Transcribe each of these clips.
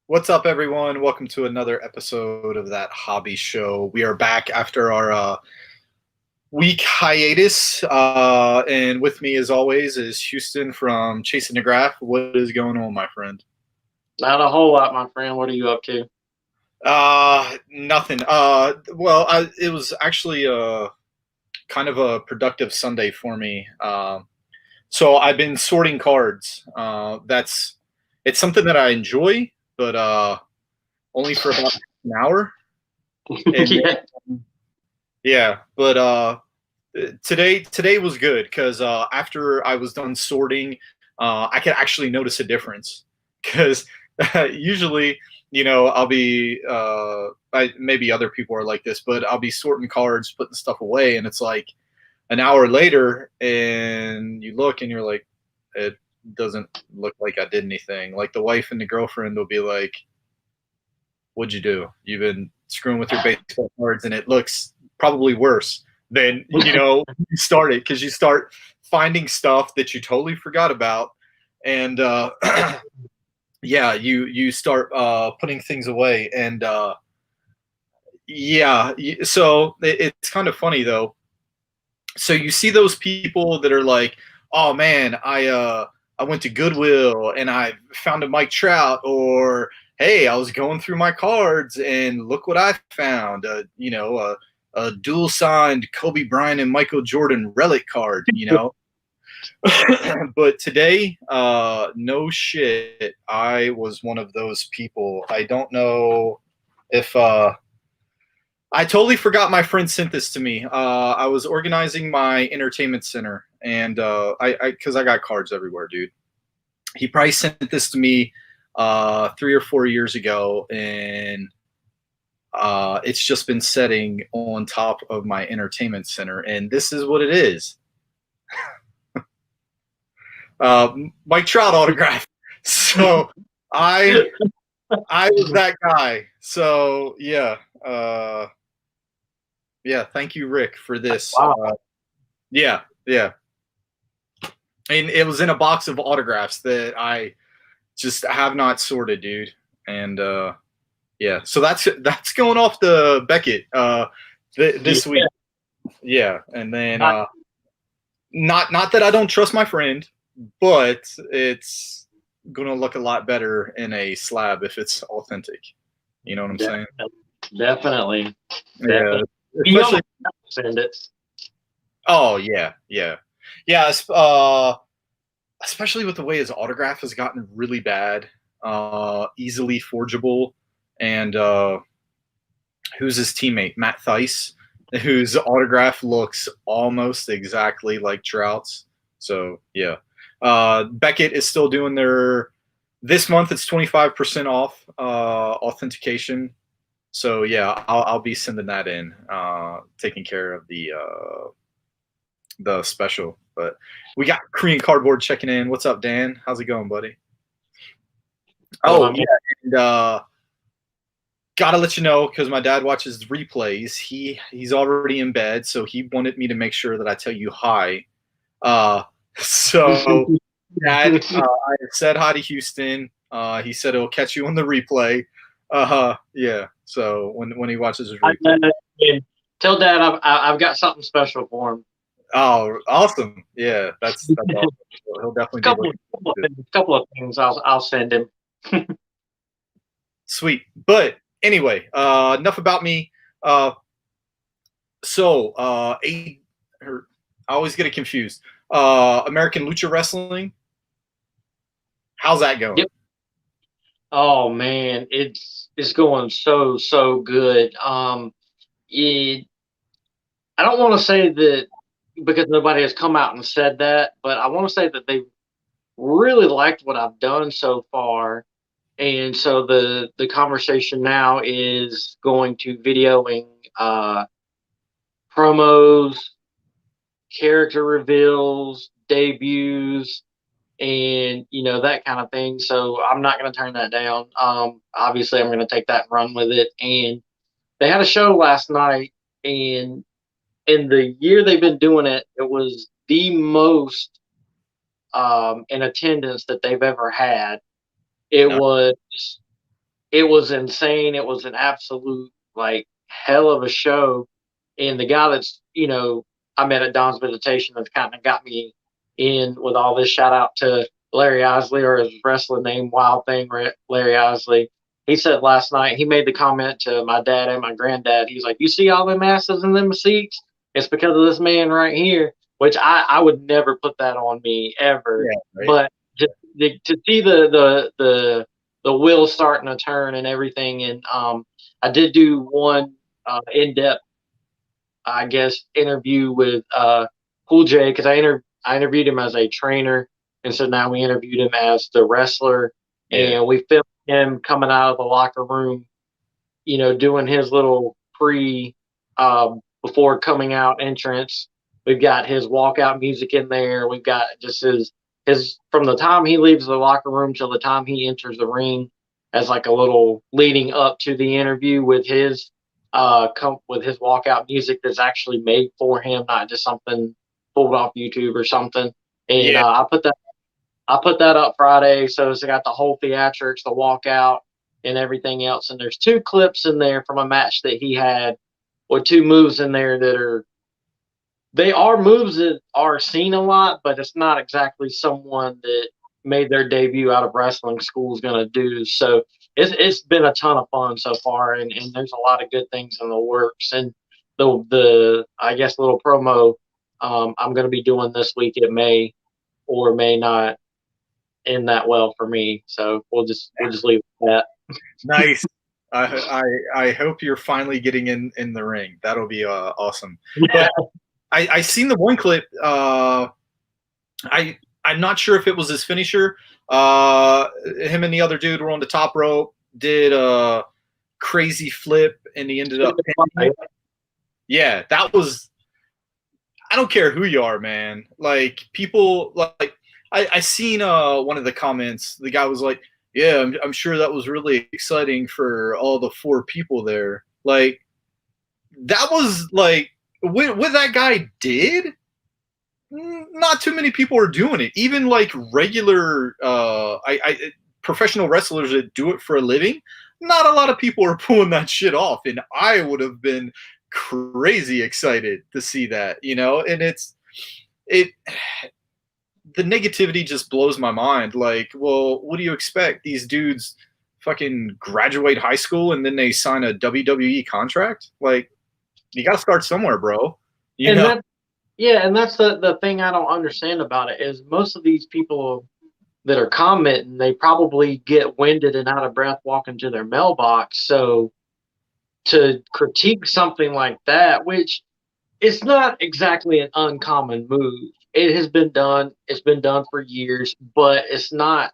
What's up, everyone? Welcome to another episode of That Hobby Show. We are back after our week hiatus, and with me, as always, is Houston from Chasin The Graph. What is going on, my friend? Not a whole lot, my friend. What are you up to? Nothing. It was actually kind of a productive Sunday for me. So I've been sorting cards. It's something that I enjoy, but only for about an hour. And Yeah. yeah, but today was good because after I was done sorting, I could actually notice a difference. Because usually, I'll be maybe other people are like this, but I'll be sorting cards, putting stuff away, and it's like an hour later, and you look and you're like, it doesn't look like I did anything. Like the wife and the girlfriend will be like, "What'd you do? You've been screwing with your baseball cards, and it looks probably worse than you started because you start finding stuff that you totally forgot about, and yeah, you start putting things away, and yeah, so it's kind of funny though. So you see those people that are like, "Oh man, I went to Goodwill and I found a Mike Trout," or "Hey, I was going through my cards and look what I found." A dual signed Kobe Bryant and Michael Jordan relic card. But today, no shit, I was one of those people. I don't know if I totally forgot my friend sent this to me. I was organizing my entertainment center, and because I got cards everywhere, dude. He probably sent this to me 3 or 4 years ago, and it's just been setting on top of my entertainment center, and this is what it is. Mike Trout autograph. So I I was that guy. So yeah, thank you, Rick, for this. Wow. Yeah, yeah. And it was in a box of autographs that I just have not sorted, dude. And yeah, so that's going off the Beckett Yeah. this week. Yeah, and then not that I don't trust my friend, but it's gonna look a lot better in a slab if it's authentic. You know what I'm saying? Definitely. Yeah, Definitely. You know, especially. send it. Oh yeah, yeah, yeah. Especially with the way his autograph has gotten really bad, easily forgeable, and who's his teammate, Matt Thice, whose autograph looks almost exactly like Trout's. So yeah, Beckett is still doing their this month. It's 25% off authentication. So yeah, I'll be sending that in, taking care of the special. But we got Korean Cardboard checking in. What's up, Dan? How's it going, buddy? Hello, my Oh man. yeah, and gotta let you know because my dad watches replays. He's already in bed, so he wanted me to make sure that I tell you hi. Uh, so Dad, I said hi to Houston. He said he'll catch you on the replay. Yeah. So when he watches his replay. And tell Dad I've got something special for him. Oh, awesome! Yeah, that's awesome. So he'll definitely be couple, looking couple, forward to it. of things, couple of things I'll send him. Sweet. But anyway, enough about me. Uh, I always get it confused. American Lucha Wrestling. How's that going? Yep. Oh man, it's going so good. It, I don't want to say that because nobody has come out and said that, but I want to say that they really liked what I've done so far. And so the conversation now is going to videoing promos, character reveals, debuts, and that kind of thing. So I'm not going to turn that down. Obviously, I'm going to take that and run with it. And they had a show last night, and in the year they've been doing it, it was the most in attendance that they've ever had. It No. was it was insane. It was an absolute like hell of a show. And the guy that's I met at Don's Visitation that's kind of got me in with all this. Shout out to Larry Isley, or his wrestling name, Wild Thing Larry Isley. He said last night, he made the comment to my dad and my granddad. He's like, "You see all them asses in them seats? It's because of this man right here." Which I would never put that on me ever. Yeah, right. But to see the wheels starting to turn and everything, and I did do one in-depth, I guess, interview with Cool J, because I interviewed him as a trainer, and so now we interviewed him as the wrestler, Yeah. and we filmed him coming out of the locker room, doing his little before coming out entrance. We've got his walkout music in there. We've got just his from the time he leaves the locker room till the time he enters the ring, as like a little leading up to the interview, with his with his walkout music that's actually made for him, not just something pulled off YouTube or something. And Yeah. I put that up Friday, so it's got the whole theatrics, the walkout, and everything else. And there's 2 clips in there from a match that he had, with 2 moves in there that are moves that are seen a lot, but it's not exactly someone that made their debut out of wrestling school is going to do. So it's been a ton of fun so far, and there's a lot of good things in the works. And the I guess little promo I'm going to be doing this week, it may or may not end that well for me. So we'll just leave it at that. Nice. I hope you're finally getting in the ring. That'll be awesome. But I seen the one clip. I'm not sure if it was his finisher. Him and the other dude were on the top rope, did a crazy flip, and he ended up pinning. Yeah, that was. I don't care who you are, man. Like, people, like, I seen one of the comments. The guy was like, "Yeah, I'm sure that was really exciting for all the 4 people there." Like, that was like what that guy did. Not too many people are doing it. Even like regular, professional wrestlers that do it for a living, not a lot of people are pulling that shit off. And I would have been crazy excited to see that, And it the negativity just blows my mind. Like, well, what do you expect? These dudes fucking graduate high school and then they sign a WWE contract? Like, you got to start somewhere, bro. And that, yeah, and that's the thing I don't understand about it, is most of these people that are commenting, they probably get winded and out of breath walking to their mailbox. So to critique something like that, which it's not exactly an uncommon move. It has been done. It's been done for years, but it's not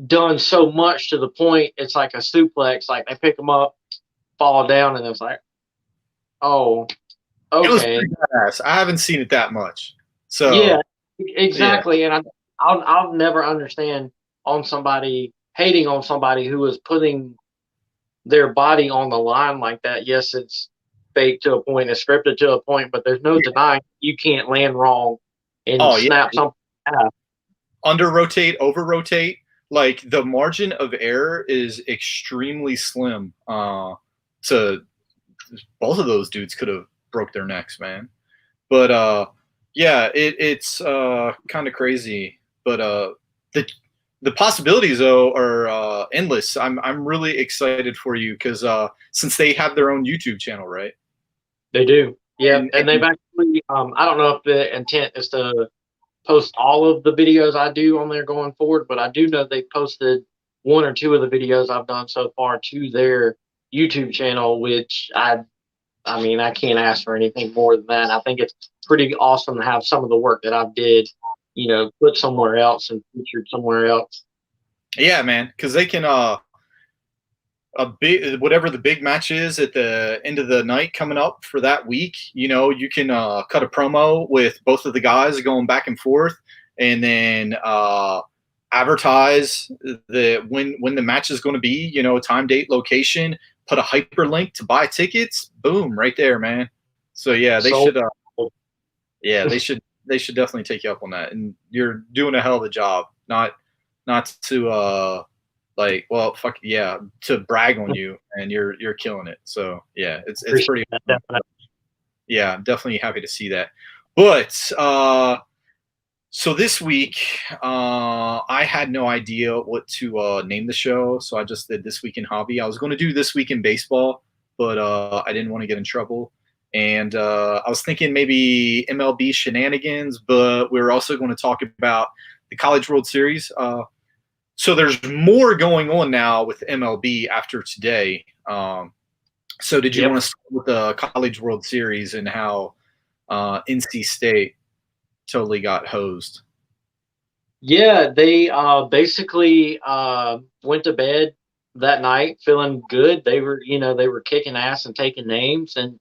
done so much to the point it's like a suplex. Like, they pick them up, fall down, and it's like, oh, It was okay. pretty badass. I haven't seen it that much. So Yeah, exactly. Yeah. And I'll never understand hating on somebody who is putting their body on the line like that. Yes, it's fake to a point, it's scripted to a point, but there's no denying you can't land wrong and snap something out. Under rotate, over rotate, like the margin of error is extremely slim. So both of those dudes could have broke their necks, man. But yeah, it's kind of crazy. But the possibilities though are endless. I'm really excited for you because since they have their own YouTube channel, right? They do, yeah, and they've actually. I don't know if the intent is to post all of the videos I do on there going forward, but I do know they posted 1 or 2 of the videos I've done so far to their YouTube channel, which I mean, I can't ask for anything more than that. I think it's pretty awesome to have some of the work that I did, put somewhere else and featured somewhere else. Yeah, man, because they can a big, whatever the big match is at the end of the night coming up for that week, you can cut a promo with both of the guys going back and forth, and then advertise when the match is going to be, time, date, location, put a hyperlink to buy tickets. Boom, right there, man. So yeah, they should definitely take you up on that. And you're doing a hell of a job. Not to like, well, fuck yeah, to brag on you, and you're killing it. So yeah, it's Appreciate pretty that, awesome. definitely. Yeah, I'm definitely happy to see that. But so this week, I had no idea what to name the show, so I just did This Week in Hobby. I was going to do This Week in Baseball, but I didn't want to get in trouble. And I was thinking maybe MLB shenanigans, but we were also going to talk about the College World Series. So there's more going on now with MLB after today. So did you Yep. want to start with the College World Series and how NC State totally got hosed? Yeah, they basically went to bed that night feeling good. They were kicking ass and taking names, and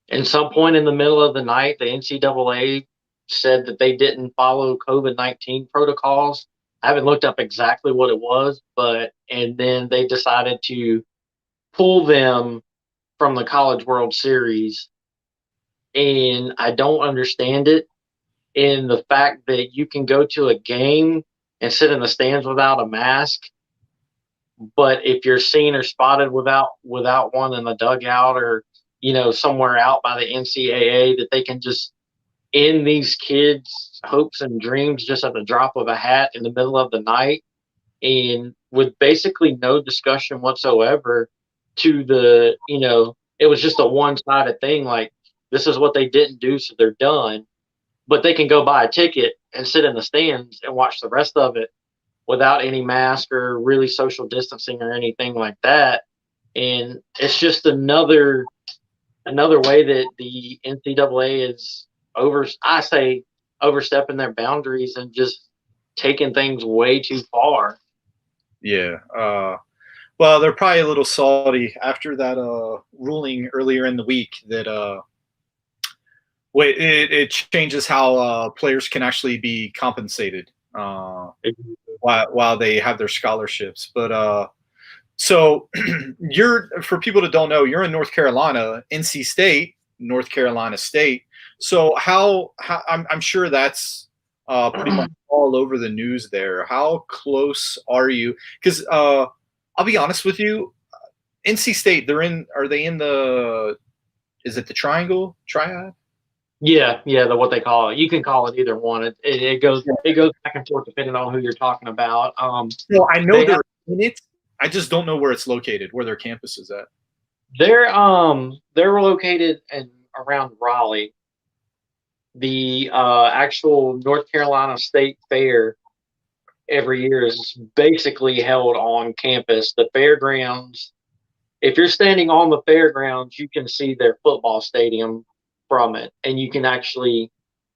at some point in the middle of the night, the NCAA said that they didn't follow COVID-19 protocols. I haven't looked up exactly what it was, and then they decided to pull them from the College World Series, and I don't understand it. In the fact that you can go to a game and sit in the stands without a mask, but if you're seen or spotted without one in the dugout or somewhere out by the NCAA, that they can just end these kids' hopes and dreams just at the drop of a hat in the middle of the night, and with basically no discussion whatsoever. It was just a one-sided thing. Like, this is what they didn't do, so they're done. But they can go buy a ticket and sit in the stands and watch the rest of it without any mask or really social distancing or anything like that. And it's just another way that the NCAA is overstepping their boundaries and just taking things way too far. Yeah. Well, they're probably a little salty after that ruling earlier in the week that it changes how players can actually be compensated while they have their scholarships. But so you're, for people that don't know, you're in North Carolina, NC State, North Carolina State. So how I'm sure that's pretty much all over the news there. How close are you? Because I'll be honest with you, NC State, are they in the, is it the triad? Yeah, what they call it. You can call it either one. It goes back and forth depending on who you're talking about. Well, I know They have they're in it. I just don't know where it's located, where their campus is at. they're located in around Raleigh. The actual North Carolina State Fair every year is basically held on campus. The fairgrounds, if you're standing on the fairgrounds, you can see their football stadium from it, and you can actually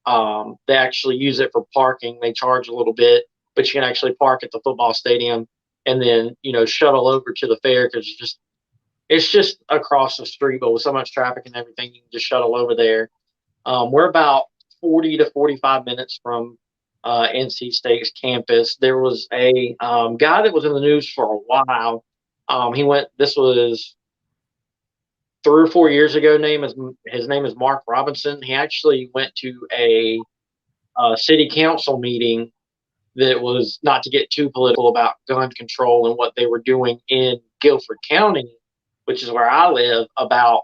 they actually use it for parking. They charge a little bit, but you can actually park at the football stadium and then shuttle over to the fair because it's just across the street, but with so much traffic and everything, you can just shuttle over there. We're about 40 to 45 minutes from NC State's campus. There was a guy that was in the news for a while. This was 3 or 4 years ago. His name is Mark Robinson. He actually went to a city council meeting that was, not to get too political, about gun control and what they were doing in Guilford County, which is where I live, about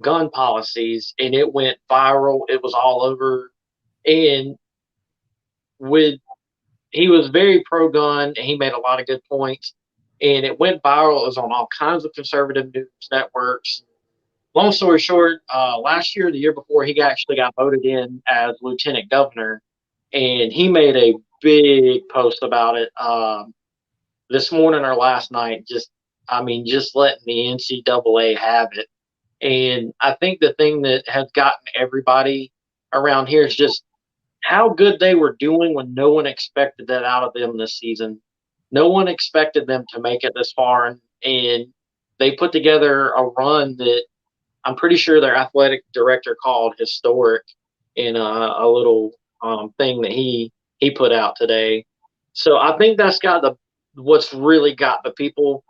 gun policies, and it went viral. It was all over, and with he was very pro gun, and he made a lot of good points, and it went viral. It was on all kinds of conservative news networks. Long story short, last year, the year before, he actually got voted in as lieutenant governor, and he made a big post about it this morning or last night. Just letting the NCAA have it. And I think the thing that has gotten everybody around here is just how good they were doing when no one expected that out of them this season. No one expected them to make it this far, and they put together a run that I'm pretty sure their athletic director called historic in a little thing that he put out today. So I think that's got what's really got the people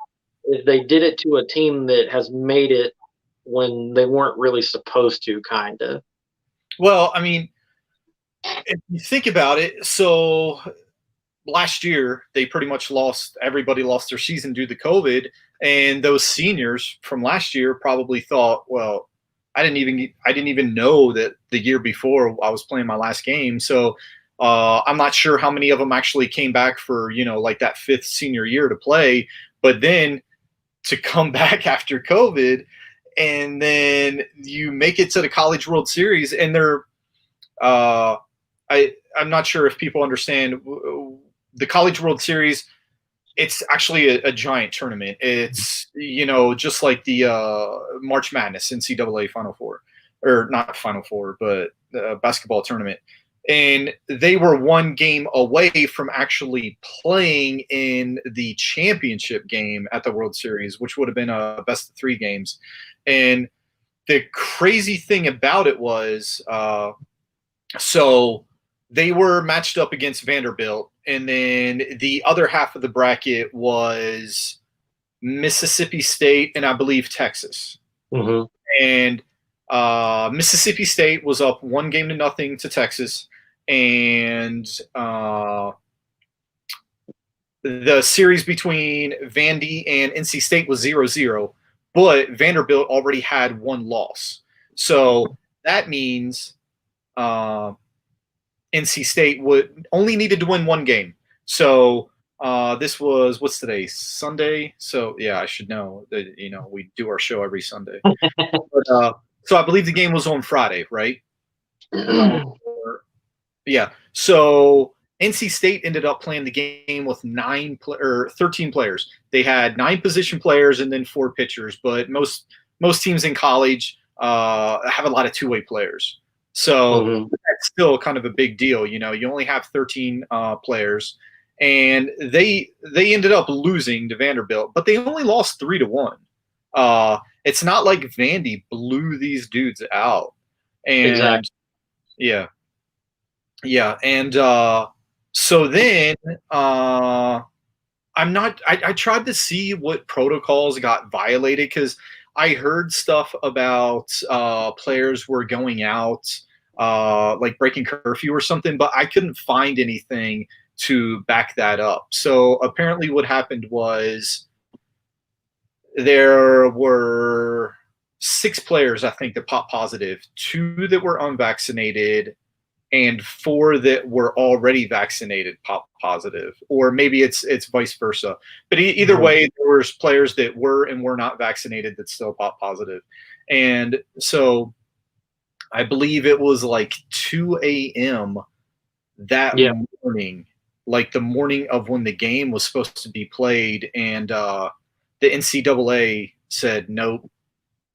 is they did it to a team that has made it when they weren't really supposed to, kind of. Well, I mean, if you think about it, so last year they pretty much everybody lost their season due to COVID, and those seniors from last year probably thought, well, I didn't even know that the year before I was playing my last game. So I'm not sure how many of them actually came back for, like that fifth senior year to play, but then to come back after COVID, and then you make it to the College World Series, and uh, I'm not sure if people understand the College World Series. It's actually a giant tournament. It's just like the March Madness NCAA Final Four, or not Final Four, but basketball tournament. And they were one game away from actually playing in the championship game at the World Series, which would have been a best of three games. And the crazy thing about it was, so they were matched up against Vanderbilt, and then the other half of the bracket was Mississippi State and I believe Texas. Mm-hmm. And Mississippi State was up 1-0 to Texas, and the series between Vandy and NC State was 0-0, but Vanderbilt already had one loss. So that means NC State would only needed to win one game. So this was, what's today? Sunday. So yeah, I should know that we do our show every Sunday. But, so I believe the game was on Friday, right? Yeah. So NC State ended up playing the game with 13 players. They had 9 position players and then 4 pitchers. But most teams in college have a lot of two-way players. So that's still kind of a big deal. You only have 13 players, and they ended up losing to Vanderbilt, but they only lost 3-1. It's not like Vandy blew these dudes out. And Exactly. Yeah. And so then I tried to see what protocols got violated, because I heard stuff about players were going out, like breaking curfew or something, but I couldn't find anything to back that up. So apparently what happened was there were 6 players, I think, that popped positive, 2 that were unvaccinated, and 4 that were already vaccinated pop positive, or maybe it's vice versa. But either way, there was players that were and were not vaccinated that still pop positive. And so I believe it was like 2 a.m. that morning, like the morning of when the game was supposed to be played, and the NCAA said, nope,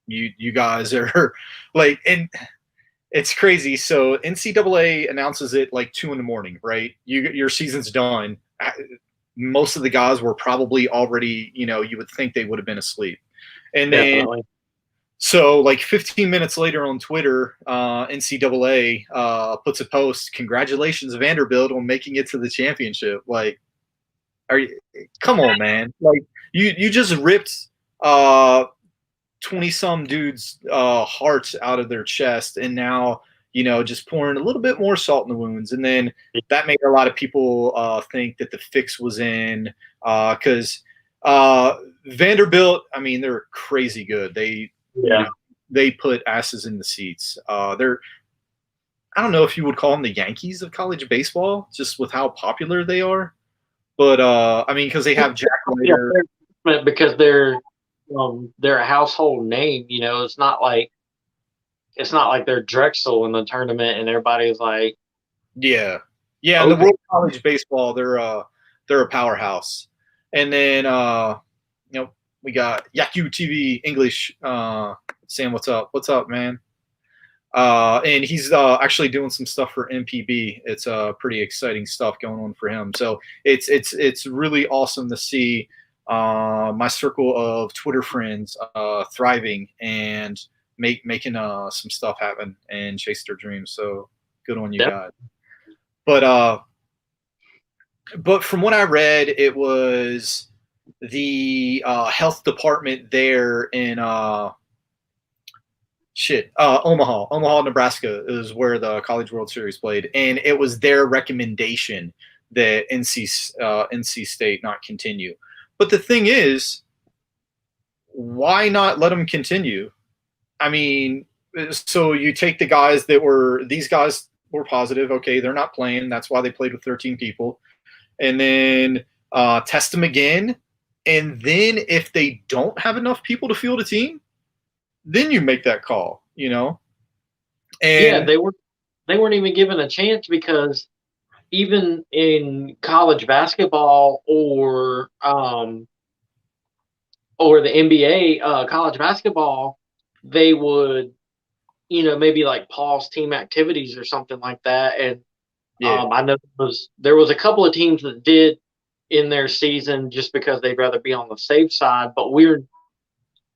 you guys are like, and it's crazy. So NCAA announces it like 2 a.m, right? Your season's done. Most of the guys were probably already, you would think they would have been asleep. And then, so like 15 minutes later on Twitter, NCAA puts a post, congratulations Vanderbilt on making it to the championship. Like, come on, man. Like you just ripped 20-some dudes' hearts out of their chest, and now just pouring a little bit more salt in the wounds. And then that made a lot of people think that the fix was in, because Vanderbilt, I mean, they're crazy good. They put asses in the seats. They're, I don't know if you would call them the Yankees of college baseball, just with how popular they are. But I mean, because they have Jack Leiter. Because they're a household name. It's not like they're Drexel in the tournament and everybody's like, yeah. In the World College Baseball, they're a powerhouse. And then we got Yaku TV English. Sam, what's up, man? And he's actually doing some stuff for MPB. It's pretty exciting stuff going on for him. So it's really awesome to see my circle of Twitter friends thriving and making some stuff happen and chase their dreams. So good on you guys. But from what I read, it was the health department there in Omaha, Nebraska is where the College World Series played, and it was their recommendation that NC State not continue. But the thing is, why not let them continue? I mean, so you take the guys that were these guys were positive. Okay, they're not playing. That's why they played with 13 people, and then test them again. And then if they don't have enough people to field a team, then you make that call. Yeah, And they weren't even given a chance because even in college basketball or the NBA, college basketball, they would, maybe like pause team activities or something like that. And yeah, I know there was a couple of teams that did in their season just because they'd rather be on the safe side. But we're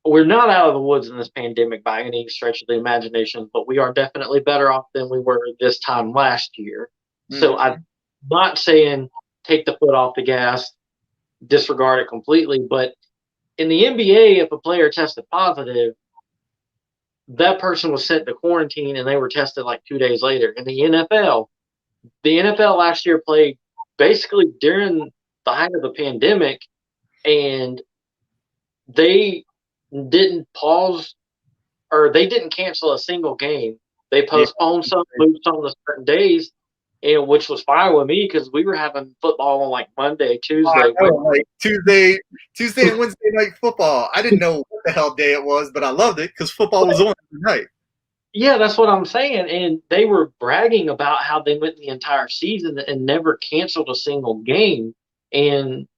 not out of the woods in this pandemic by any stretch of the imagination, but we are definitely better off than we were this time last year. So mm-hmm. I'm not saying take the foot off the gas, disregard it completely, but in the NBA, if a player tested positive, that person was sent to quarantine and they were tested like 2 days later. In the NFL last year played basically during the height of the pandemic, and they didn't pause or they didn't cancel a single game. They Yeah. postponed some, moved some to certain days, and which was fine with me because we were having football on like Monday, I Tuesday, know, Wednesday. like Tuesday and Wednesday night football. I didn't know what the hell day it was, but I loved it because football was on every night. Yeah, that's what I'm saying. And they were bragging about how they went the entire season and never canceled a single game. And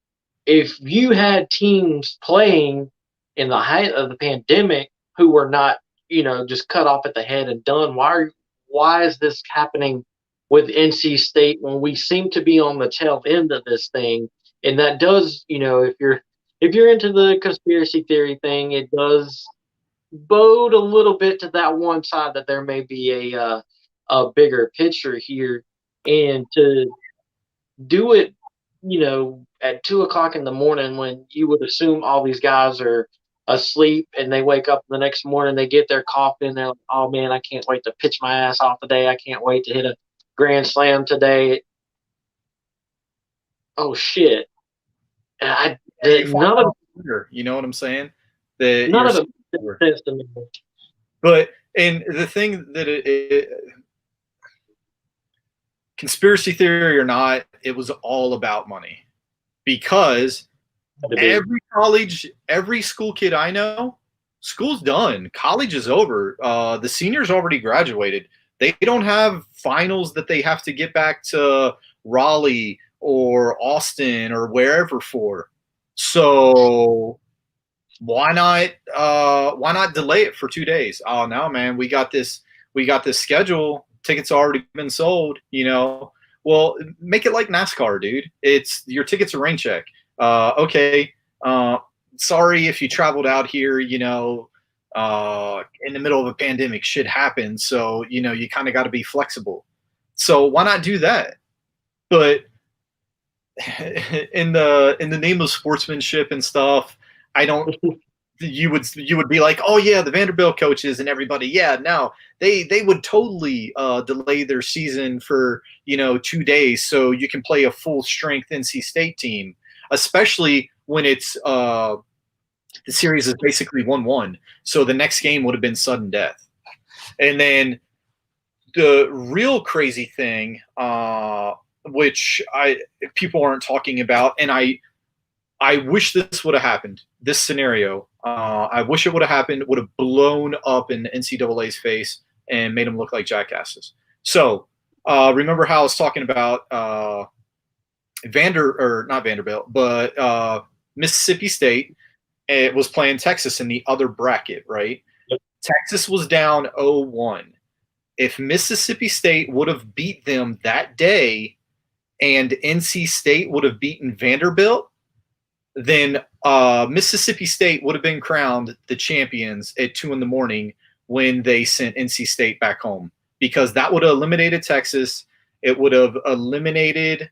if you had teams playing in the height of the pandemic who were not, just cut off at the head and done, why is this happening with NC State when we seem to be on the tail end of this thing? And that does, if you're into the conspiracy theory thing, it does bode a little bit to that one side that there may be a bigger picture here, and to do it, at 2 o'clock in the morning when you would assume all these guys are asleep, and they wake up the next morning, they get their coffee, and they're like, "Oh man, I can't wait to pitch my ass off today. I can't wait to hit a grand slam today." Oh shit! I You the, find out later, you know what I'm saying? That none you're, of it makes sense to me. but and the thing that conspiracy theory or not, it was all about money because every college, every school kid I know, school's done. College is over. The seniors already graduated. They don't have finals that they have to get back to Raleigh or Austin or wherever for. So why not delay it for 2 days? Oh no, man, we got this schedule. Tickets already been sold, Well, make it like NASCAR, dude. It's your ticket's a rain check. Okay. Uh, sorry if you traveled out here, in the middle of a pandemic, shit happens. So, you kind of got to be flexible. So why not do that? But in the name of sportsmanship and stuff, I don't you would be like, oh yeah, the Vanderbilt coaches and everybody, yeah, no, they would totally delay their season for 2 days so you can play a full strength NC State team, especially when it's the series is basically 1-1, so the next game would have been sudden death. And then the real crazy thing, which people aren't talking about, and I wish this would have happened. This scenario, I wish it would have happened. Would have blown up in the NCAA's face and made them look like jackasses. So remember how I was talking about not Vanderbilt, but Mississippi State. It was playing Texas in the other bracket, right? Yep. Texas was down 0-1. If Mississippi State would have beat them that day, and NC State would have beaten Vanderbilt, then Mississippi State would have been crowned the champions at 2 a.m. when they sent NC State back home, because that would have eliminated Texas. It would have eliminated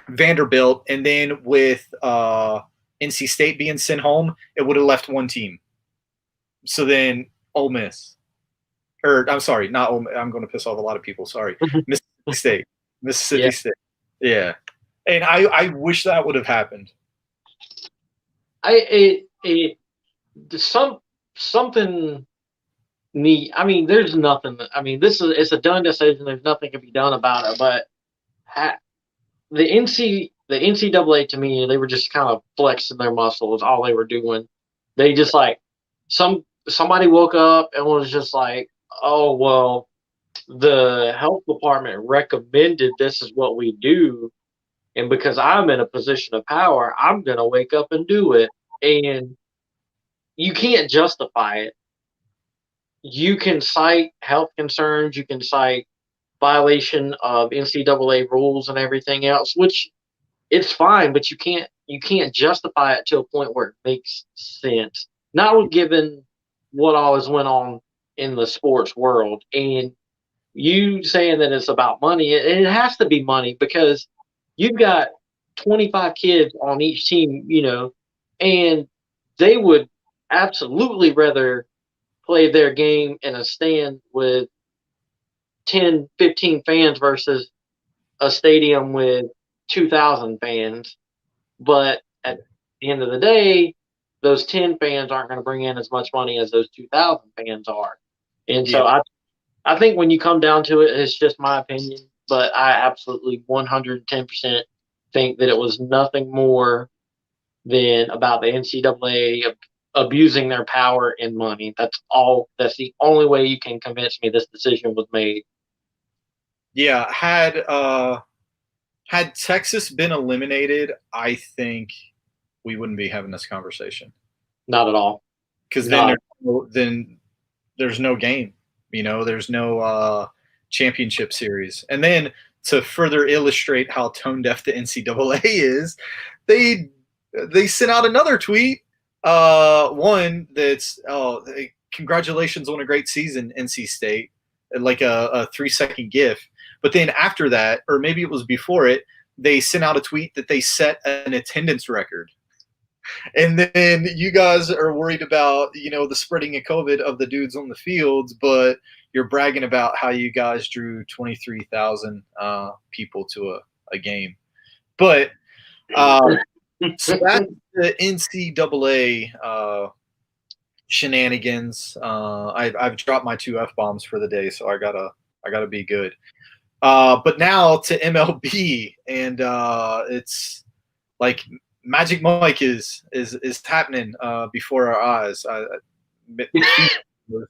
Vanderbilt, and then with NC State being sent home, it would have left one team. So then Ole Miss, or I'm sorry, not Ole Miss. I'm going to piss off a lot of people. Sorry, Mississippi State. Mississippi State. Yeah. And I wish that would have happened. Something neat. I mean, there's nothing. I mean, it's a done decision. There's nothing can be done about it. But the NCAA to me, they were just kind of flexing their muscles. All they were doing, they just like somebody woke up and was just like, oh well, the health department recommended this is what we do, and because I'm in a position of power, I'm gonna wake up and do it. And you can't justify it. You can cite health concerns, you can cite violation of NCAA rules and everything else, which it's fine, but you can't justify it to a point where it makes sense. Not given what always went on in the sports world. And you saying that it's about money, it has to be money because you've got 25 kids on each team, and they would absolutely rather play their game in a stand with 10, 15 fans versus a stadium with 2,000 fans. But at the end of the day, those 10 fans aren't going to bring in as much money as those 2,000 fans are. And so I think when you come down to it, it's just my opinion, but I absolutely 110% think that it was nothing more than about the NCAA abusing their power and money. That's all. That's the only way you can convince me this decision was made. Yeah, had Texas been eliminated, I think we wouldn't be having this conversation. Not at all. Because then there's no game. There's no championship series. And then to further illustrate how tone deaf the NCAA is, they sent out another tweet. One that's congratulations on a great season, NC State, like a 3-second GIF. But then after that, or maybe it was before it, they sent out a tweet that they set an attendance record. And then you guys are worried about, the spreading of COVID of the dudes on the fields, but you're bragging about how you guys drew 23,000 people to a game. But so that's the NCAA shenanigans. I've dropped my 2 F-bombs for the day, so I gotta be good. But now to MLB, and it's like Magic Mike is happening before our eyes.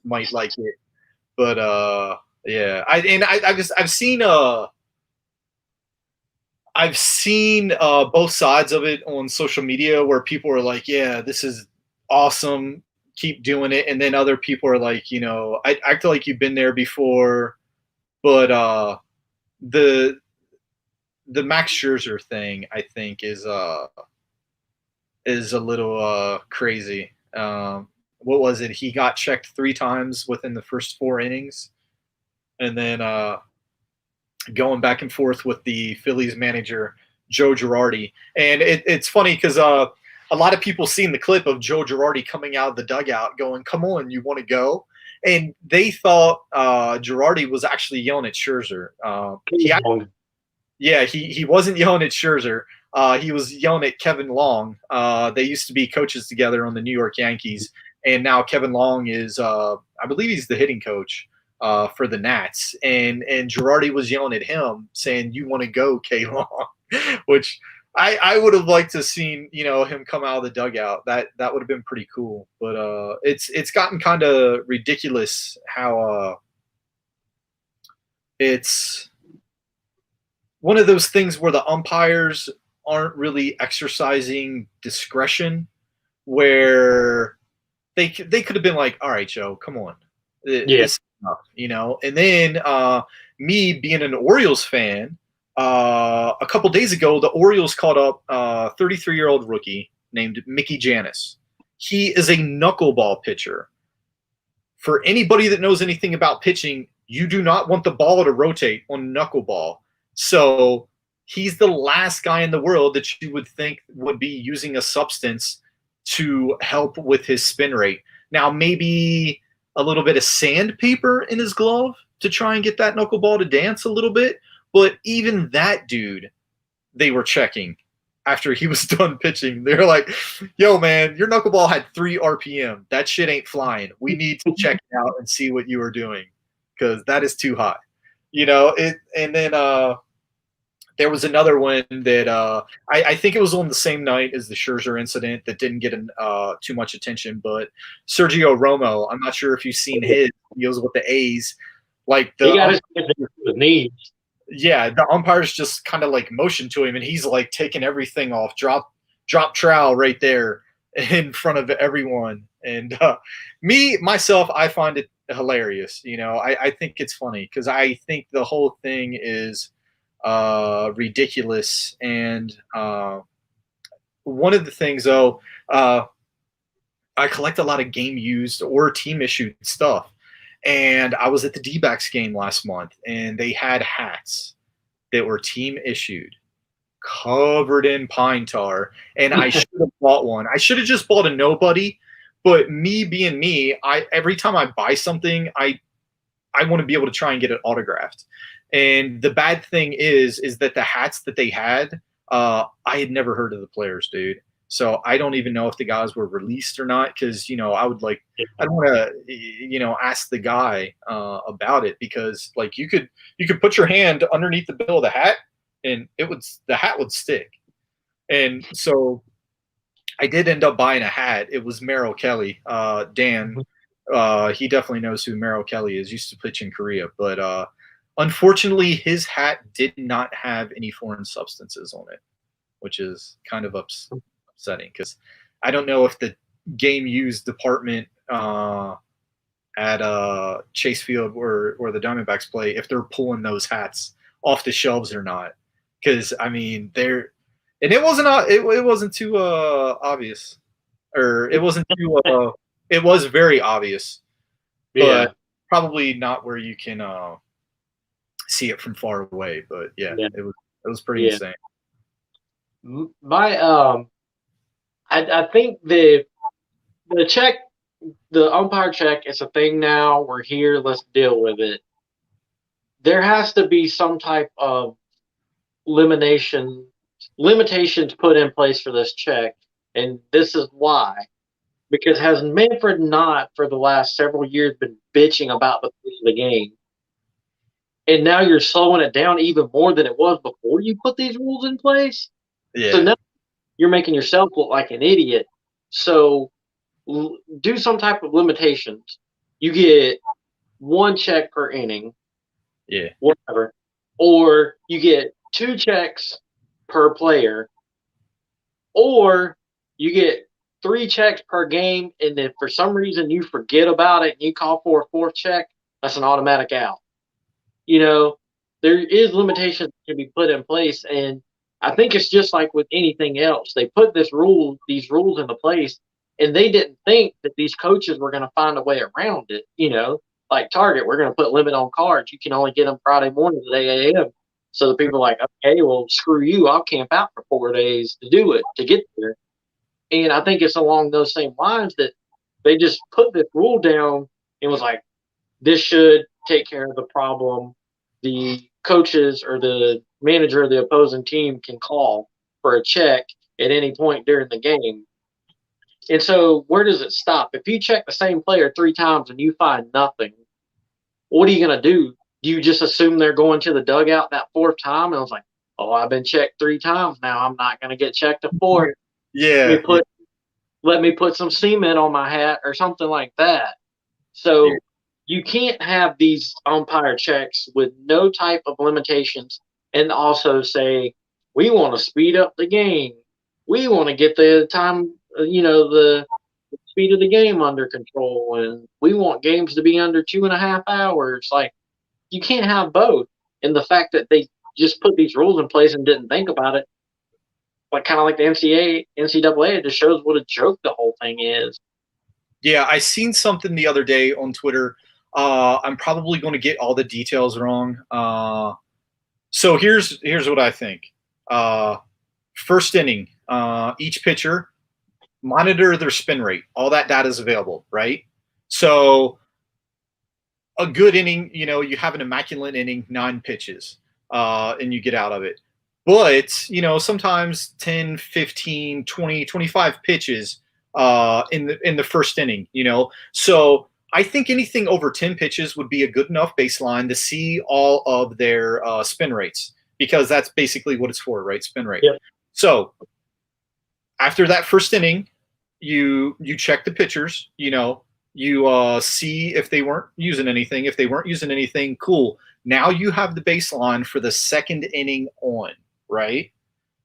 Might like it, but yeah. I've seen both sides of it on social media where people are like, "Yeah, this is awesome, keep doing it," and then other people are like, "I act like you've been there before," but the Max Scherzer thing, I think, is a little crazy. What was it? He got checked 3 times within the first 4 innings, and then going back and forth with the Phillies manager Joe Girardi. And it's funny because a lot of people seen the clip of Joe Girardi coming out of the dugout going, "Come on, you want to go?" And they thought Girardi was actually yelling at Scherzer. He wasn't yelling at Scherzer. He was yelling at Kevin Long. They used to be coaches together on the New York Yankees, and now Kevin Long is, I believe, he's the hitting coach for the Nats. And Girardi was yelling at him, saying, "You want to go, K Long?" Which I would have liked to have seen, him come out of the dugout. That would have been pretty cool. But it's gotten kind of ridiculous how it's one of those things where the umpires aren't really exercising discretion, where they could have been like, "All right, Joe, come on, this is enough," And then me being an Orioles fan, a couple days ago, the Orioles called up a 33-year-old rookie named Mickey Janis. He is a knuckleball pitcher. For anybody that knows anything about pitching, you do not want the ball to rotate on knuckleball. So he's the last guy in the world that you would think would be using a substance to help with his spin rate. Now, maybe a little bit of sandpaper in his glove to try and get that knuckleball to dance a little bit, But even that dude, they were checking after he was done pitching. They're like, yo, man, your knuckleball had 3 RPM. That shit ain't flying. We need to check it out and see what you were doing because that is too high. And then there was another one that I think it was on the same night as the Scherzer incident that didn't get too much attention, but Sergio Romo, I'm not sure if you've seen his deals with the A's. Like he got his knees. Yeah, the umpires just kind of like motioned to him, and he's like taking everything off, drop trowel right there in front of everyone. And myself, I find it hilarious. I think it's funny because I think the whole thing is ridiculous. And one of the things, though, I collect a lot of game used or team issued stuff. And I was at the D-backs game last month, and they had hats that were team issued, covered in pine tar, and I should have bought one. I should have just bought a nobody, but me being me, every time I buy something, I want to be able to try and get it autographed. And the bad thing is that the hats that they had, I had never heard of the players, dude. So I don't even know if the guys were released or not, because I don't want to ask the guy about it, because like you could put your hand underneath the bill of the hat and the hat would stick. And so I did end up buying a hat. It was Merrill Kelly. Dan, he definitely knows who Merrill Kelly is. Used to pitch in Korea, but unfortunately his hat did not have any foreign substances on it, which is kind of upsetting, because I don't know if the game used department at Chase Field where the Diamondbacks play, if they're pulling those hats off the shelves or not. Because I mean, it wasn't too obvious, or it wasn't too it was very obvious, but probably not where you can see it from far away. But it was pretty insane. I think the umpire check is a thing now. We're here. Let's deal with it. There has to be some type of limitations put in place for this check, and this is why. Because has Manfred not, for the last several years, been bitching about the pace of the game, and now you're slowing it down even more than it was before you put these rules in place? Yeah. So now you're making yourself look like an idiot. So do some type of limitations. You get 1 check per inning. Yeah. Whatever. Or you get 2 checks per player. Or you get 3 checks per game, and if for some reason you forget about it and you call for a 4th check, that's an automatic out. There is limitations that can be put in place, and I think it's just like with anything else. They put these rules into place, and they didn't think that these coaches were going to find a way around it. Like Target, we're going to put limit on cards. You can only get them Friday mornings at 8 a.m. So the people are like, okay, well, screw you. I'll camp out for 4 days to get there. And I think it's along those same lines that they just put this rule down and was like, this should take care of the problem. The coaches or the manager of the opposing team can call for a check at any point during the game. And so where does it stop? If you check the same player 3 times and you find nothing, what are you going to do? Do you just assume they're going to the dugout that 4th time? And I was like, oh, I've been checked 3 times now. I'm not going to get checked a 4th. Yeah. Let me put some cement on my hat or something like that. So you can't have these umpire checks with no type of limitations and also say, we want to speed up the game. We want to get the time, the speed of the game under control, and we want games to be under 2.5 hours. Like, you can't have both. And the fact that they just put these rules in place and didn't think about it, kind of like the NCAA, it just shows what a joke the whole thing is. Yeah, I seen something the other day on Twitter. I'm probably going to get all the details wrong. So here's what I think. First inning, each pitcher monitor their spin rate. All that data is available, right? So a good inning, you have an immaculate inning, 9 pitches. and you get out of it. But, sometimes 10, 15, 20, 25 pitches in the first inning, So I think anything over 10 pitches would be a good enough baseline to see all of their spin rates, because that's basically what it's for, right? Spin rate. Yep. So after that first inning, you check the pitchers, you see if they weren't using anything. If they weren't using anything, cool. Now you have the baseline for the second inning on, right?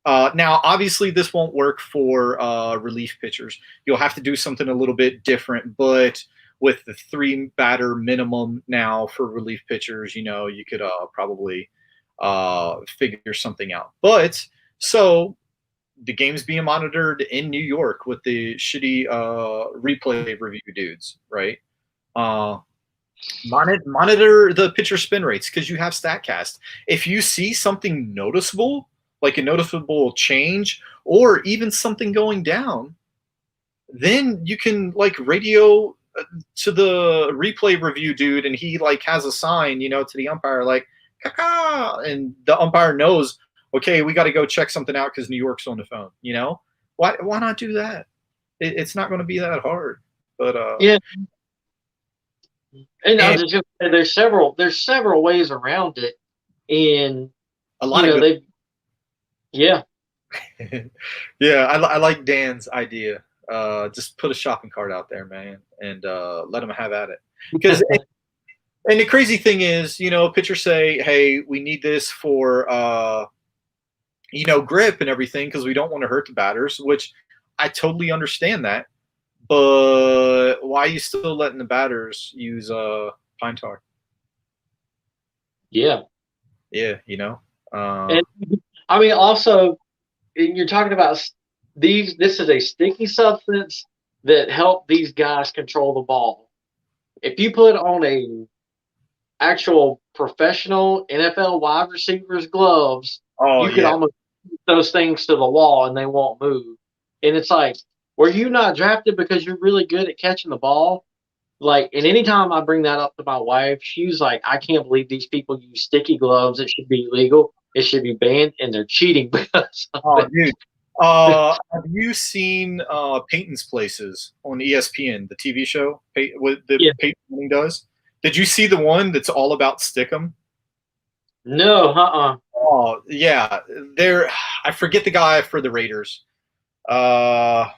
Now, obviously, this won't work for relief pitchers. You'll have to do something a little bit different, but with the 3 batter minimum now for relief pitchers, you could probably figure something out. But so the game's being monitored in New York with the shitty replay review dudes, right? Monitor the pitcher spin rates, because you have StatCast. If you see something noticeable, like a noticeable change or even something going down, then you can radio to the replay review dude, and he has a sign, to the umpire, like "Caca," and the umpire knows, okay, we got to go check something out because New York's on the phone. Why not do that? It's not going to be that hard. But yeah. And I was just gonna say, there's several ways around it, and a lot of good. Yeah. Yeah, I like Dan's idea. Just put a shopping cart out there, man, and let them have at it. Because and the crazy thing is, pitchers say, "Hey, we need this for grip and everything, because we don't want to hurt the batters," which I totally understand that. But why are you still letting the batters use pine tar? Yeah. Yeah, and I mean, also, you're talking about this is a sticky substance that help these guys control the ball. If you put on a actual professional NFL wide receivers gloves, you could almost put those things to the wall and they won't move. And it's like, were you not drafted because you're really good at catching the ball? And anytime I bring that up to my wife, she's like, I can't believe these people use sticky gloves. It should be illegal. It should be banned, and they're cheating because of it. Dude. Have you seen Peyton's Places on ESPN, the TV show? What Peyton Manning does? Did you see the one that's all about Stickum? No, Oh yeah, I forget the guy for the Raiders that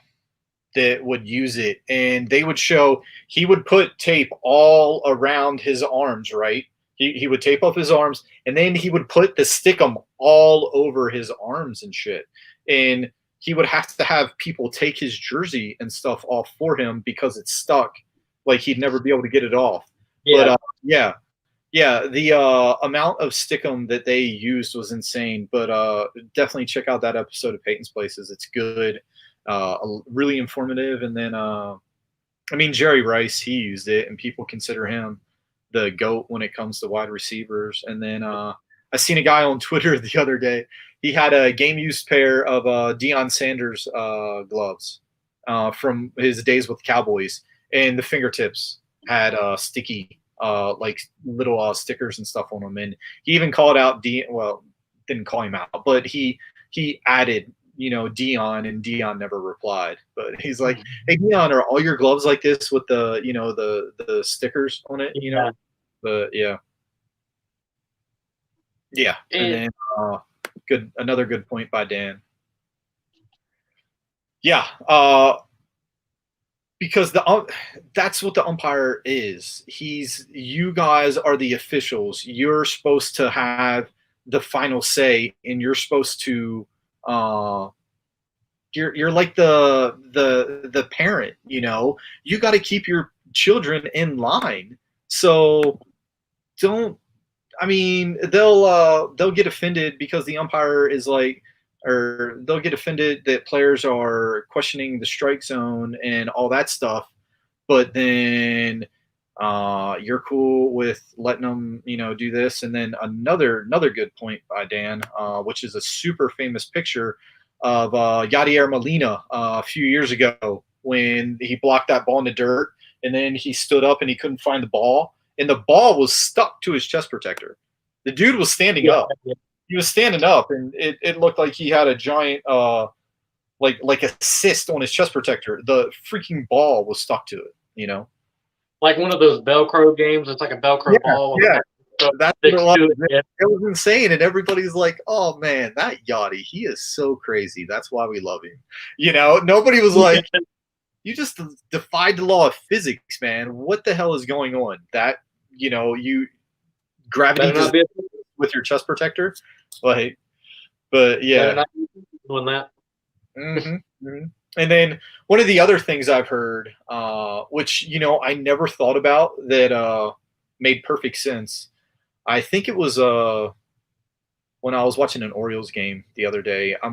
would use it, and they would show, he would put tape all around his arms, right? He would tape up his arms, and then he would put the Stickum all over his arms and shit. And he would have to have people take his jersey and stuff off for him because it's stuck. Like, he'd never be able to get it off. Yeah. But the amount of Stickum that they used was insane. But definitely check out that episode of Peyton's Places. It's good, really informative. And then, Jerry Rice, he used it, and people consider him the GOAT when it comes to wide receivers. And then I seen a guy on Twitter the other day. He had a game-used pair of Deion Sanders gloves from his days with the Cowboys, and the fingertips had sticky, little stickers and stuff on them. And he even called out didn't call him out, but he added, Deion, and Deion never replied. But he's like, "Hey, Deion, are all your gloves like this with the, the stickers on it?" But yeah. And then another good point by Dan. Yeah, because that's what the umpire is. You guys are the officials. You're supposed to have the final say, and you're supposed to you're like the parent. You got to keep your children in line. So they'll get offended because the umpire is or they'll get offended that players are questioning the strike zone and all that stuff. But then you're cool with letting them, do this. And then another good point by Dan, which is a super famous picture of Yadier Molina a few years ago when he blocked that ball in the dirt, and then he stood up and he couldn't find the ball, and the ball was stuck to his chest protector. The dude was standing Yeah, up. He was standing up, and it looked like he had a giant like a cyst on his chest protector. The freaking ball was stuck to it. You know. like one of those Velcro games. It's like a Yeah, Velcro ball with a yeah. Velcro That's what it sticks was. to it. Yeah. It was insane, and everybody's like, "Oh man, that Yachty, he is so crazy. That's why we love him." You know, nobody was like, "You just defied the law of physics, man. What the hell is going on?" That you gravity Better does not be with your chest protector, like, but better yeah. not be doing that. hmm hmm And then one of the other things I've heard, which I never thought about that made perfect sense. I think it was when I was watching an Orioles game the other day. I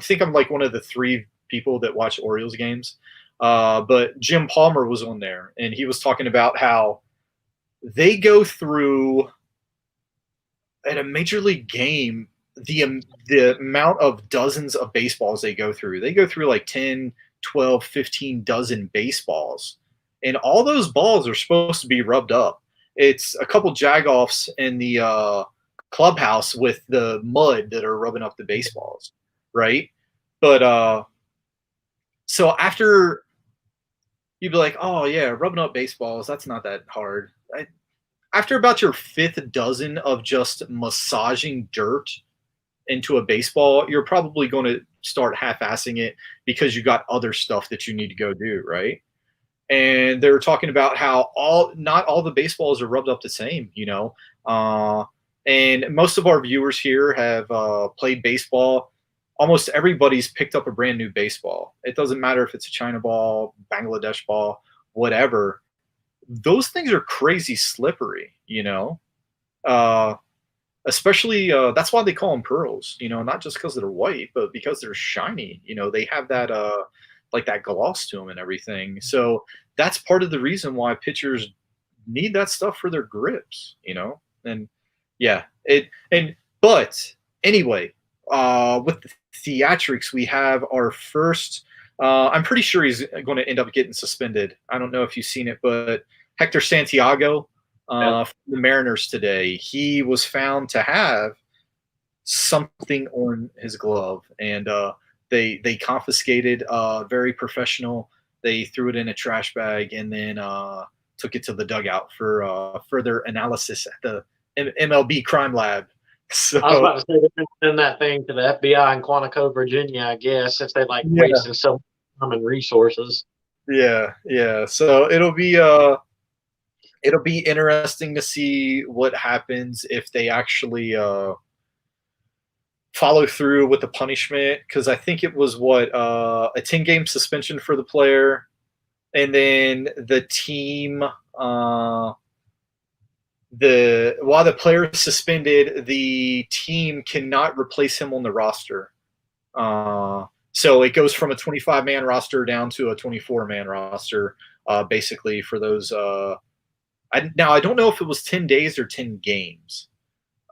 think I'm like one of the three people that watch Orioles games. But Jim Palmer was on there, and he was talking about how they go through at a major league game the amount of dozens of baseballs they go through. They go through like 10, 12, 15 dozen baseballs, and all those balls are supposed to be rubbed up. It's a couple jagoffs in the clubhouse with the mud that are rubbing up the baseballs, right? But so after you'd be like, oh yeah, rubbing up baseballs, that's not that hard. After about your fifth dozen of just massaging dirt into a baseball, you're probably going to start half-assing it because you got other stuff that you need to go do, right? And they're talking about how not all the baseballs are rubbed up the same, and most of our viewers here have played baseball. Almost everybody's picked up a brand new baseball. It doesn't matter if it's a China ball, Bangladesh ball, whatever. Those things are crazy slippery, uh, especially that's why they call them pearls, not just because they're white, but because they're shiny. They have that like that gloss to them and everything. So that's part of the reason why pitchers need that stuff for their grips, and yeah, but anyway, with the theatrics, we have our first. I'm pretty sure he's going to end up getting suspended. I don't know if you've seen it, but Hector Santiago Yeah. from the Mariners today, he was found to have something on his glove, and they confiscated. Very professional. They threw it in a trash bag and then took it to the dugout for further analysis at the MLB crime lab. I was So about to say they're send that thing to the FBI in Quantico, Virginia, I guess, if they like yeah, wasting so much time and resources. yeah. So it'll be interesting to see what happens if they actually follow through with the punishment, because I think it was a 10-game suspension for the player, and then the team the while the player is suspended, the team cannot replace him on the roster. So it goes from a 25-man roster down to a 24-man roster, basically for those. I don't know if it was 10 days or 10 games.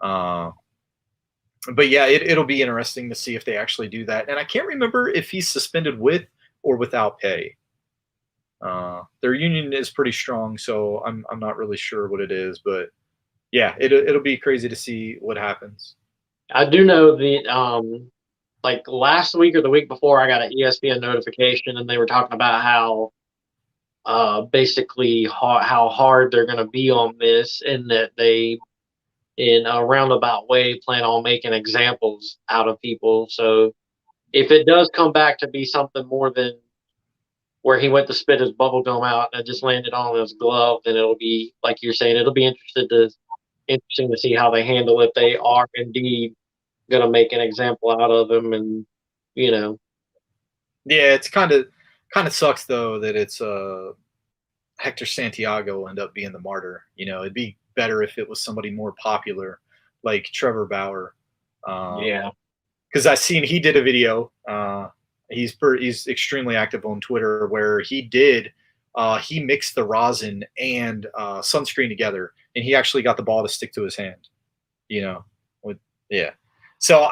But yeah, it'll be interesting to see if they actually do that. And I can't remember if he's suspended with or without pay. Their union is pretty strong, so I'm not really sure what it is, but yeah, it'll be crazy to see what happens. I do know like last week or the week before, I got an ESPN notification, and they were talking about how basically how hard they're going to be on this, and that they, in a roundabout way, plan on making examples out of people. So if it does come back to be something more than where he went to spit his bubble gum out and it just landed on his glove, then it'll be like you're saying, it'll be interesting to see how they handle it. They are indeed going to make an example out of him, and you know, Yeah, it's kind of sucks though that it's Hector Santiago will end up being the martyr. It'd be better if it was somebody more popular, like Trevor Bauer. yeah. Because I seen he did a video. He's extremely active on Twitter where he mixed the rosin and sunscreen together, and he actually got the ball to stick to his hand. With yeah. So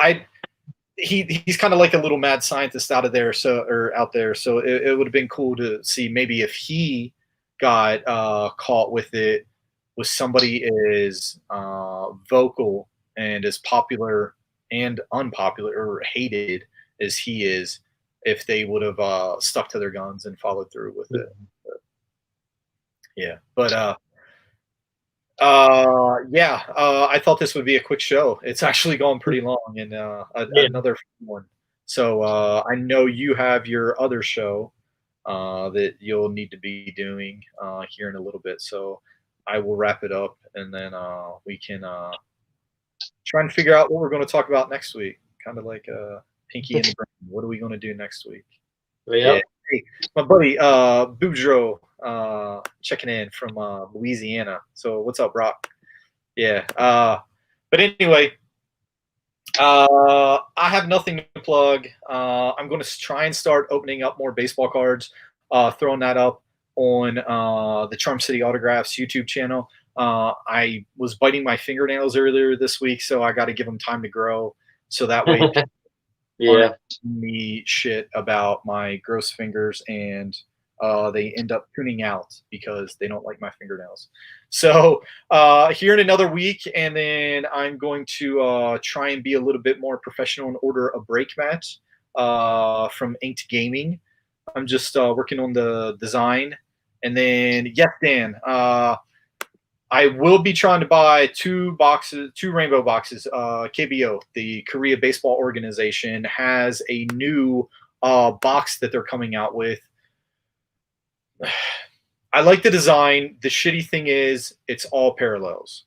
he's kind of like a little mad scientist out there. So it would have been cool to see maybe if he got caught with it, with somebody as vocal and as popular and unpopular or hated as he is, if they would have stuck to their guns and followed through with it. But, yeah, but yeah, I thought this would be a quick show. It's actually gone pretty long, and Yeah. another one. So I know you have your other show that you'll need to be doing here in a little bit. So I will wrap it up, and then we can try and figure out what we're going to talk about next week. Kind of like Pinky and the Brain. What are we going to do next week? Yeah. Yep. Hey, my buddy Boudreaux checking in from Louisiana. So what's up, Brock? Yeah. But anyway, I have nothing to plug. I'm going to try and start opening up more baseball cards, throwing that up on the Charm City Autographs YouTube channel. I was biting my fingernails earlier this week, so I got to give them time to grow. So that way, Yeah. me shit about my gross fingers, and they end up tuning out because they don't like my fingernails. So here in another week, and then I'm going to try and be a little bit more professional and order a break mat from Inked Gaming. I'm just working on the design. And then, yes, Dan, I will be trying to buy two rainbow boxes. KBO, the Korea Baseball Organization, has a new box that they're coming out with. I like the design. The shitty thing is, it's all parallels.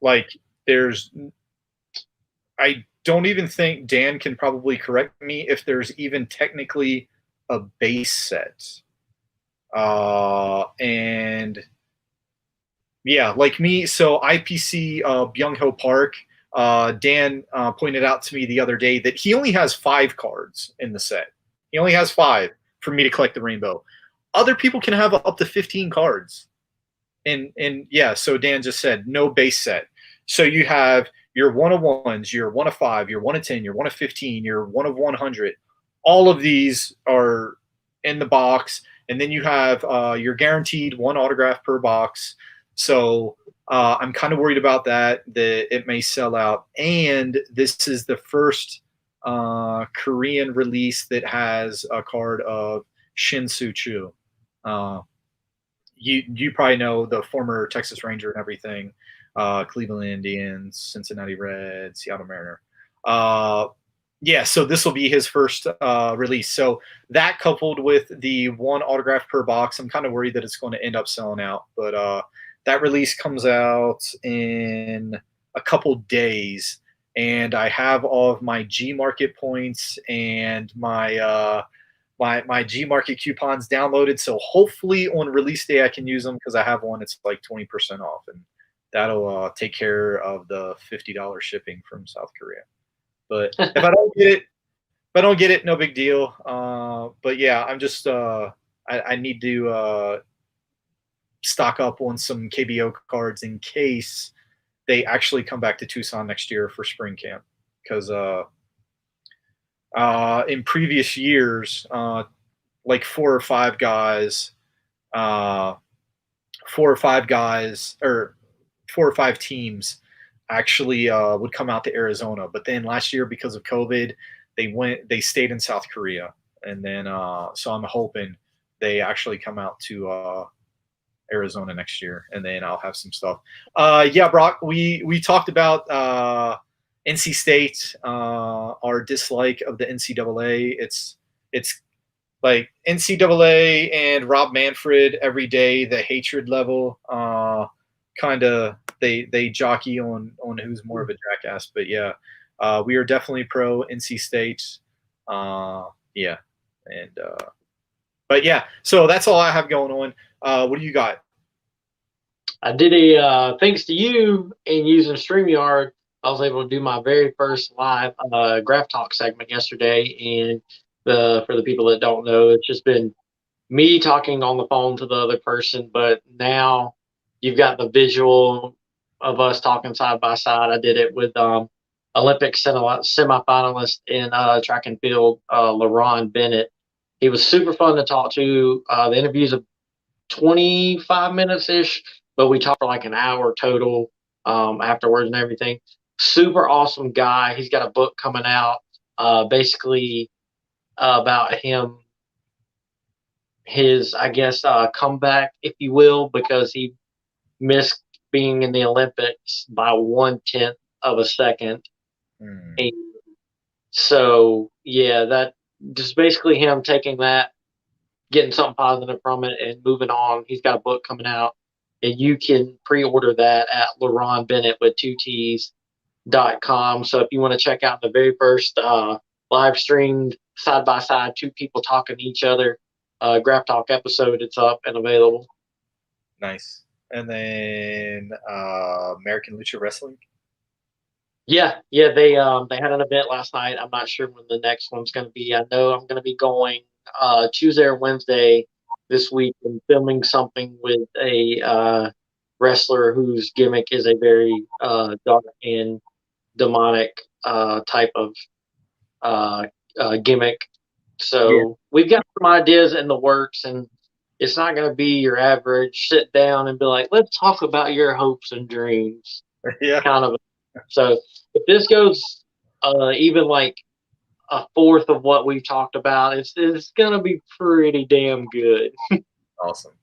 Like, I don't even think Dan can probably correct me if there's even technically a base set. And yeah, like me. So IPC Byung Ho Park. Dan pointed out to me the other day that he only has 5 cards in the set. He only has 5 for me to collect the rainbow. Other people can have up to 15 cards. And yeah, so Dan just said no base set. So you have your 1 of 1s, your 1 of 5, your 1 of 10, your 1 of 15, your 1 of 100. All of these are in the box. And then you have your guaranteed 1 autograph per box. So I'm kind of worried about that it may sell out. And this is the first Korean release that has a card of Shin Soo Choo. You probably know the former Texas Ranger and everything, Cleveland Indians, Cincinnati Reds, Seattle Mariner. Yeah, so this will be his first release. So that coupled with the 1 autograph per box, I'm kind of worried that it's going to end up selling out. But that release comes out in a couple days, and I have all of my G Market points and my my G Market coupons downloaded. So hopefully on release day I can use them, because I have one it's like 20% off, and that'll take care of the $50 shipping from South Korea. But if I don't get it, no big deal. But yeah, I'm just I need to stock up on some KBO cards in case they actually come back to Tucson next year for spring camp. Because in previous years, like 4 or 5 guys, or 4 or 5 teams actually would come out to Arizona. But then last year, because of COVID, they stayed in South Korea. And then so I'm hoping they actually come out to Arizona next year, and then I'll have some stuff. Yeah, Brock, we talked about NC State, our dislike of the NCAA. It's like NCAA and Rob Manfred every day. The hatred level, kind of they jockey on who's more of a jackass. But yeah, we are definitely pro NC State. Yeah, and but yeah, so that's all I have going on. What do you got? I did thanks to you and using StreamYard, I was able to do my very first live graph talk segment yesterday. And for the people that don't know, it's just been me talking on the phone to the other person, but now you've got the visual of us talking side by side. I did it with Olympic semifinalist in track and field, LaRon Bennett. He was super fun to talk to. The interview's 25 minutes ish. but we talked for like an hour total afterwards and everything. Super awesome guy. He's got a book coming out, basically about him, his I guess comeback, if you will, because he missed being in the Olympics by 1/10 of a second. Mm. And so yeah, that just basically him taking that, getting something positive from it, and moving on. He's got a book coming out, and you can pre-order that at LaRon Bennett with 2Ts.com. So if you want to check out the very first live streamed side by side, two people talking to each other, Graph Talk episode, it's up and available. Nice. And then American Lucha Wrestling. Yeah, they had an event last night. I'm not sure when the next one's going to be. I know I'm going to be going Tuesday or Wednesday this week and filming something with a wrestler whose gimmick is a very dark and demonic type of gimmick. Yeah. So we've got some ideas in the works, and it's not going to be your average sit down and be like, let's talk about your hopes and dreams Yeah. kind of. So if this goes even like a fourth of what we've talked about, it's gonna be pretty damn good. Awesome.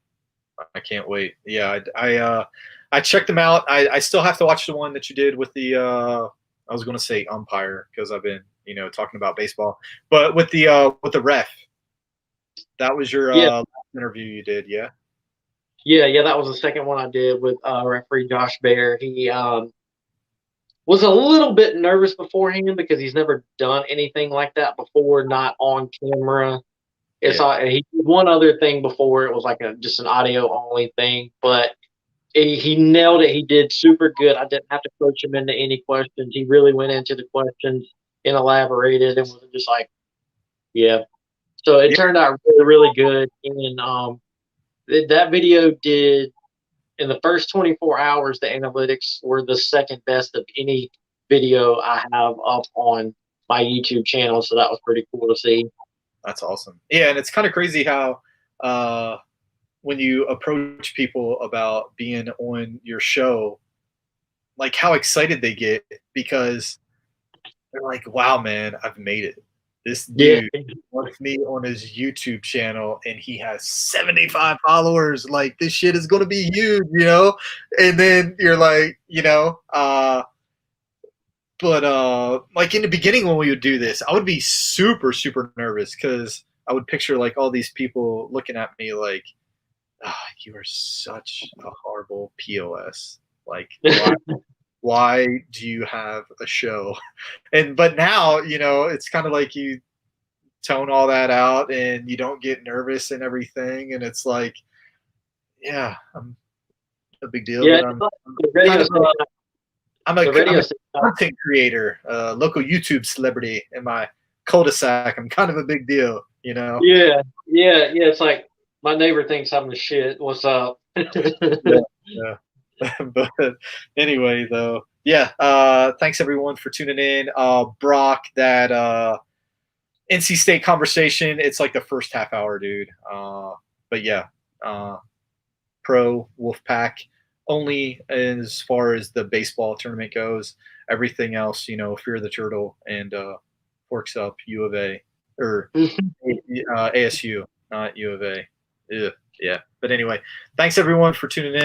I can't wait. Yeah, I checked them out. I still have to watch the one that you did with the I was going to say umpire because I've been talking about baseball, but with the ref. That was your Yeah, interview you did, yeah. yeah. That was the second one I did with referee Josh Bear. He was a little bit nervous beforehand because he's never done anything like that before, not on camera. Yeah. He did one other thing before. It was like just an audio only thing, but he nailed it. He did super good. I didn't have to coach him into any questions. He really went into the questions and elaborated and was just like, yeah. So it Yeah. turned out really, really good. And that video did, in the first 24 hours, the analytics were the second best of any video I have up on my YouTube channel. So that was pretty cool to see. That's awesome. Yeah, and it's kind of crazy how when you approach people about being on your show, like how excited they get because they're like, "Wow, man, I've made it. This Yeah. dude wants me on his YouTube channel, and he has 75 followers. Like, this shit is gonna be huge." And then you're like, but like in the beginning when we would do this, I would be super, super nervous because I would picture like all these people looking at me like, you are such a horrible POS. Like, why do you have a show? But now, it's kind of like you tone all that out and you don't get nervous and everything. And it's like, yeah, I'm a big deal, Yeah. but I'm The kind radio of the radio a content creator, local YouTube celebrity in my cul-de-sac. I'm kind of a big deal. Yeah. It's like my neighbor thinks I'm the shit. What's up? Yeah, yeah. But anyway, though, yeah. Thanks everyone for tuning in. Brock, that NC State conversation. It's like the first half hour, dude. But yeah, pro Wolfpack only as far as the baseball tournament goes. Everything else, Fear the Turtle and Forks Up U of A or ASU, not U of A. Ugh, yeah. But anyway, thanks everyone for tuning in.